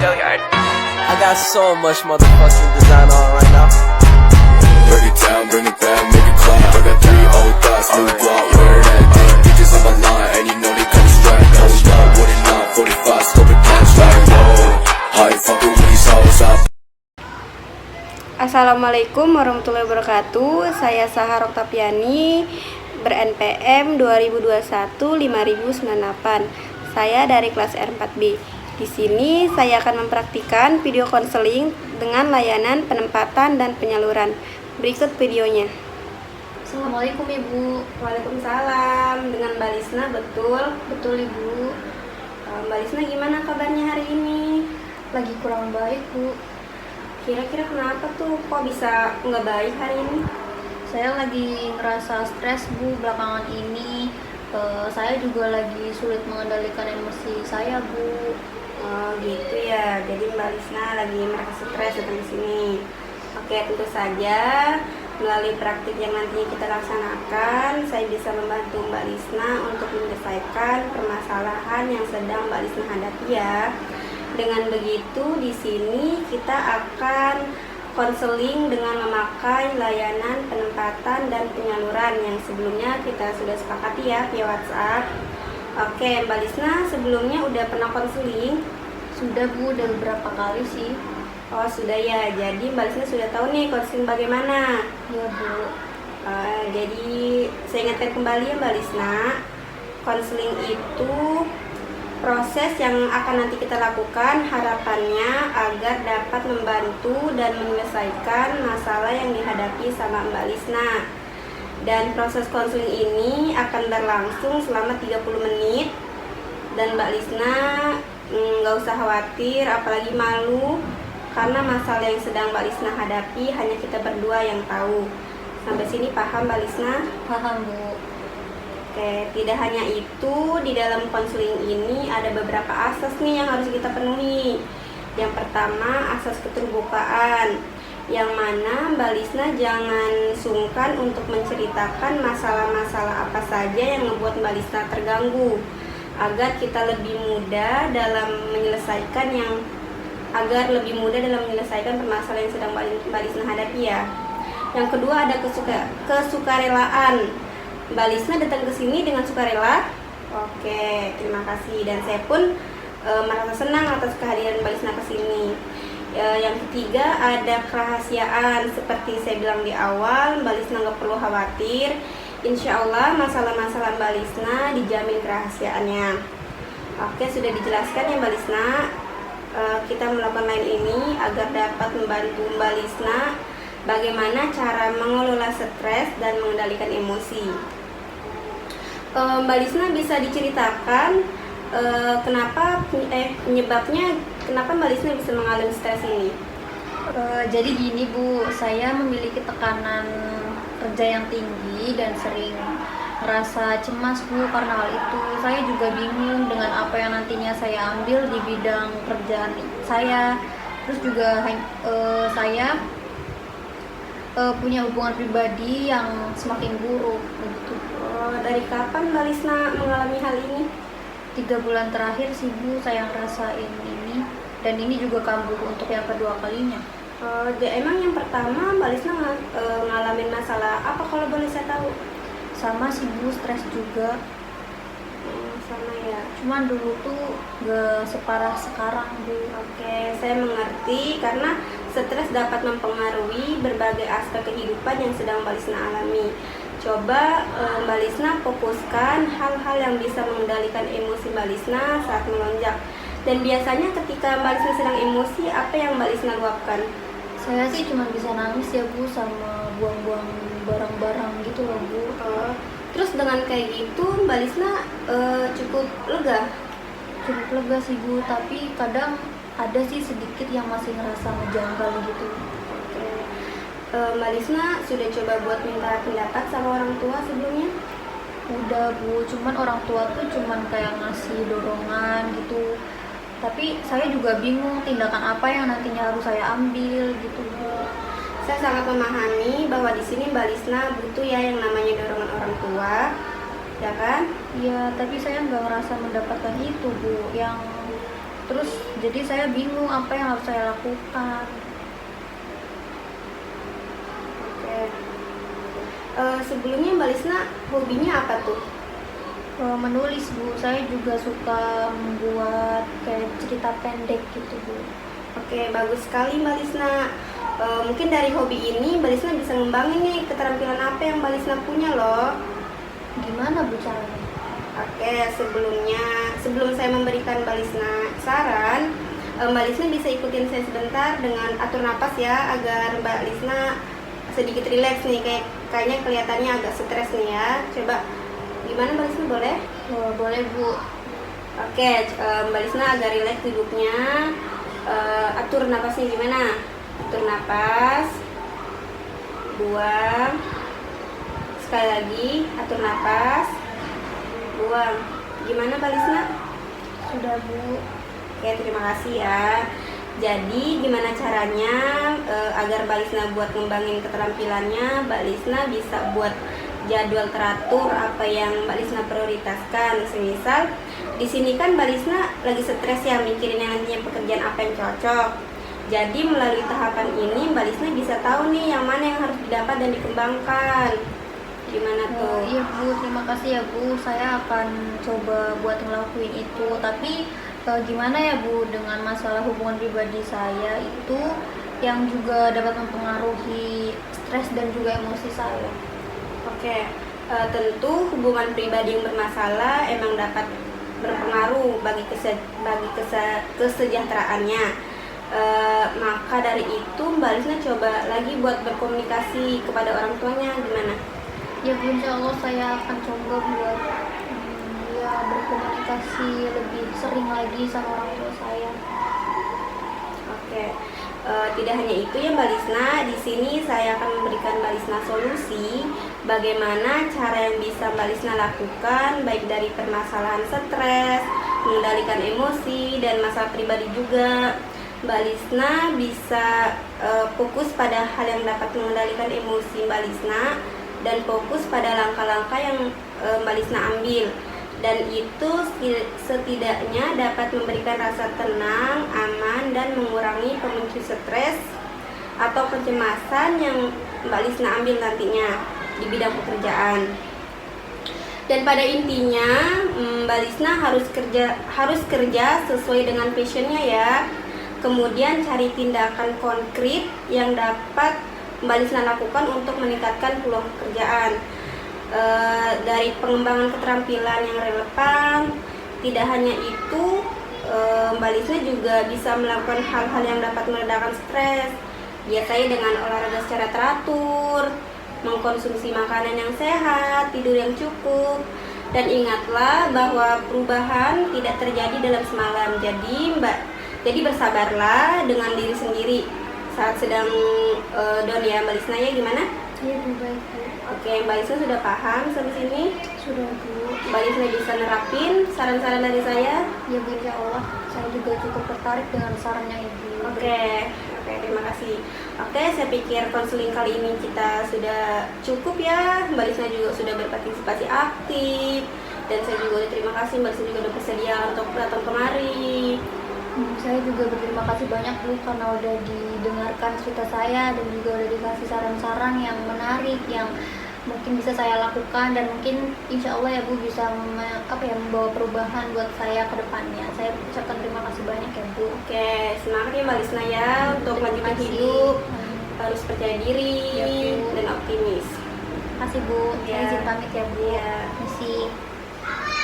I got so much motherfucking design on right now. Break it down, bring it back, make it clap. I got 3 old thoughts, new block, where that day. Bitches on my line, and you know they come straight. Hold up, what it not, 45, scope it down, like whoa. How you fucking with these hoes up? Assalamualaikum warahmatullahi wabarakatuh. Saya Sahar Oktaviani, ber-NPM 2021-5098. Saya dari kelas R4B. Di sini saya akan mempraktikkan video konseling dengan layanan penempatan dan penyaluran. Berikut videonya. Assalamualaikum Ibu. Waalaikumsalam. Dengan Mbak Lisna, betul? Betul Ibu. Mbak Lisna, gimana kabarnya hari ini? Lagi kurang baik Bu. Kira-kira kenapa tuh? Kok bisa nggak baik hari ini? Saya lagi ngerasa stres Bu belakangan ini. Saya juga lagi sulit mengendalikan emosi saya Bu. Oh gitu ya. Jadi Mbak Lisna lagi merasa stres datang ke sini. Oke, tentu saja melalui praktik yang nantinya kita laksanakan, saya bisa membantu Mbak Lisna untuk menyelesaikan permasalahan yang sedang Mbak Lisna hadapi ya. Dengan begitu, di sini kita akan konseling dengan memakai layanan penempatan dan penyaluran yang sebelumnya kita sudah sepakati ya via WhatsApp. Oke, Mbak Lisna sebelumnya udah pernah konseling? Sudah Bu, udah beberapa kali sih. Oh sudah ya, jadi Mbak Lisna sudah tahu nih konseling bagaimana? Iya Bu. Jadi saya ingatkan kembali ya Mbak Lisna, konseling itu proses yang akan nanti kita lakukan harapannya agar dapat membantu dan menyelesaikan masalah yang dihadapi sama Mbak Lisna. Dan proses konseling ini akan berlangsung selama 30 menit. Dan Mbak Lisna nggak usah khawatir, apalagi malu, karena masalah yang sedang Mbak Lisna hadapi hanya kita berdua yang tahu. Sampai sini paham Mbak Lisna? Paham Bu. Oke, tidak hanya itu, di dalam konseling ini ada beberapa asas nih yang harus kita penuhi. Yang pertama, asas keterbukaan, yang mana Mbak Lisna jangan sungkan untuk menceritakan masalah-masalah apa saja yang membuat Mbak Lisna terganggu, agar kita lebih mudah dalam menyelesaikan permasalahan yang sedang Mbak Lisna hadapi ya. Yang kedua ada kesukarelaan. Mbak Lisna datang ke sini dengan sukarela. Oke, terima kasih, dan saya pun merasa senang atas kehadiran Mbak Lisna ke sini. Yang ketiga ada kerahasiaan. Seperti saya bilang di awal, Mbak Lisna nggak perlu khawatir. Insya Allah masalah-masalah Mbak Lisna dijamin kerahasiaannya. Oke, sudah dijelaskan ya Mbak Lisna. Kita melakukan lain ini agar dapat membantu Mbak Lisna bagaimana cara mengelola stres dan mengendalikan emosi. Mbak Lisna bisa diceritakan penyebabnya kenapa Mbak Lisna bisa mengalami stres ini? Jadi gini Bu, saya memiliki tekanan kerja yang tinggi dan sering merasa cemas Bu karena hal itu. Saya juga bingung dengan apa yang nantinya saya ambil di bidang kerjaan saya. Terus juga saya punya hubungan pribadi yang semakin buruk begitu. Dari kapan Mbak Lisna mengalami hal ini? 3 bulan terakhir sih Bu saya ngerasain ini, dan ini juga kambuh untuk yang kedua kalinya. Emang yang pertama Mbak Lisna ngalamin masalah apa kalau boleh saya tahu? Sama sih Bu, stres juga. Sama ya. Cuman dulu tuh gak separah sekarang Bu. Oke, saya mengerti karena stres dapat mempengaruhi berbagai aspek kehidupan yang sedang Mbak Lisna alami. Coba Mbak Lisna fokuskan hal-hal yang bisa mengendalikan emosi Mbak Lisna saat melonjak. Dan biasanya ketika Mbak Lisna sedang emosi, apa yang Mbak Lisna luapkan? Saya sih cuma bisa nangis ya Bu, sama buang-buang barang-barang gitu loh Bu. Terus dengan kayak gitu Mbak Lisna cukup lega? Cukup lega sih Bu, tapi kadang ada sih sedikit yang masih ngerasa ngejanggal gitu. Mbak Lisna sudah coba buat minta pendapat sama orang tua sebelumnya? Udah Bu, cuman orang tua tuh cuman kayak ngasih dorongan gitu. Tapi saya juga bingung tindakan apa yang nantinya harus saya ambil gitu Bu. Saya sangat memahami bahwa di sini Mbak Lisna butuh ya yang namanya dorongan orang tua, ya kan? Iya, tapi saya nggak ngerasa mendapatkan itu Bu. Yang Terus jadi saya bingung apa yang harus saya lakukan. Oke. Sebelumnya Mbak Lisna hobinya apa tuh? Menulis Bu, saya juga suka membuat kayak cerita pendek gitu Bu. Oke, bagus sekali Mbak Lisna. Mungkin dari hobi ini Mbak Lisna bisa ngembangin nih keterampilan apa yang Mbak Lisna punya loh. Gimana Bu caranya? Oke, sebelum saya memberikan Mbak Lisna saran, Mbak Lisna bisa ikutin saya sebentar dengan atur napas ya, agar Mbak Lisna sedikit rileks nih, kayaknya kelihatannya agak stres nih ya. Coba gimana Mbak Lisna, boleh? Boleh Bu. Oke, Mbak Lisna agak rileks duduknya. Atur napasnya gimana? Atur napas, buang. Sekali lagi, atur napas, buang. Gimana Mbak Lisna? Sudah Bu. Oke, terima kasih ya. Jadi gimana caranya agar Mbak Lisna buat ngembangin keterampilannya? Mbak Lisna bisa buat jadwal teratur apa yang Mbak Lisna prioritaskan. Semisal di sini kan Mbak Lisna lagi stres ya, mikirin yang nantinya pekerjaan apa yang cocok. Jadi melalui tahapan ini Mbak Lisna bisa tahu nih yang mana yang harus didapat dan dikembangkan. Gimana tuh? Iya Bu, terima kasih ya Bu. Saya akan coba buat ngelakuin itu. Tapi gimana ya Bu dengan masalah hubungan pribadi saya itu yang juga dapat mempengaruhi stres dan juga emosi saya. Oke, tentu hubungan pribadi yang bermasalah emang dapat berpengaruh bagi kesejahteraannya. Maka dari itu Mbak Lisna coba lagi buat berkomunikasi kepada orang tuanya. Gimana? Ya Bu, insya Allah saya akan coba buat berkomunikasi lebih sering lagi sama orang tua saya. Oke, tidak hanya itu ya Mbak Lisna, di sini saya akan memberikan Mbak Lisna solusi bagaimana cara yang bisa Mbak Lisna lakukan baik dari permasalahan stres, mengendalikan emosi, dan masalah pribadi juga. Mbak Lisna bisa fokus pada hal yang dapat mengendalikan emosi Mbak Lisna dan fokus pada langkah-langkah yang Mbak Lisna ambil. Dan itu setidaknya dapat memberikan rasa tenang, aman, dan mengurangi pemicu stres atau kecemasan yang Mbak Lisna ambil nantinya di bidang pekerjaan. Dan pada intinya Mbak Lisna harus kerja sesuai dengan passionnya ya. Kemudian cari tindakan konkret yang dapat Mbak Lisna lakukan untuk meningkatkan peluang pekerjaan. Dari pengembangan keterampilan yang relevan. Tidak hanya itu, Mbak Lisna juga bisa melakukan hal-hal yang dapat meredakan stres, biasanya dengan olahraga secara teratur, mengkonsumsi makanan yang sehat, tidur yang cukup. Dan ingatlah bahwa perubahan tidak terjadi dalam semalam. Jadi bersabarlah dengan diri sendiri saat sedang down ya Mbak Lisna ya. Gimana? Iya Bu, baik Bu. Oke, Mbak Lisna sudah paham sampai sini? Sudah Bu. Mbak Lisna bisa nerapin saran-saran dari saya? Ya Bu, insya Allah saya juga cukup tertarik dengan sarannya Ibu. Oke, terima kasih. Oke, saya pikir konseling kali ini kita sudah cukup ya. Mbak Lisna juga sudah berpartisipasi aktif, dan saya juga terima kasih Mbak Lisna juga sudah bersedia untuk datang kemari. Saya juga berterima kasih banyak Bu karena udah didengarkan cerita saya dan juga udah dikasih saran-saran yang menarik yang mungkin bisa saya lakukan, dan mungkin insya Allah ya Bu bisa membawa perubahan buat saya ke depannya. Saya ucapkan terima kasih banyak ya Bu. Oke, semangat ya Mbak Lisna ya untuk melanjutkan hidup. Harus percaya diri ya, Bu. dan optimis. Terima kasih Bu. Saya izin pamit ya Bu. Ya. Terima kasih.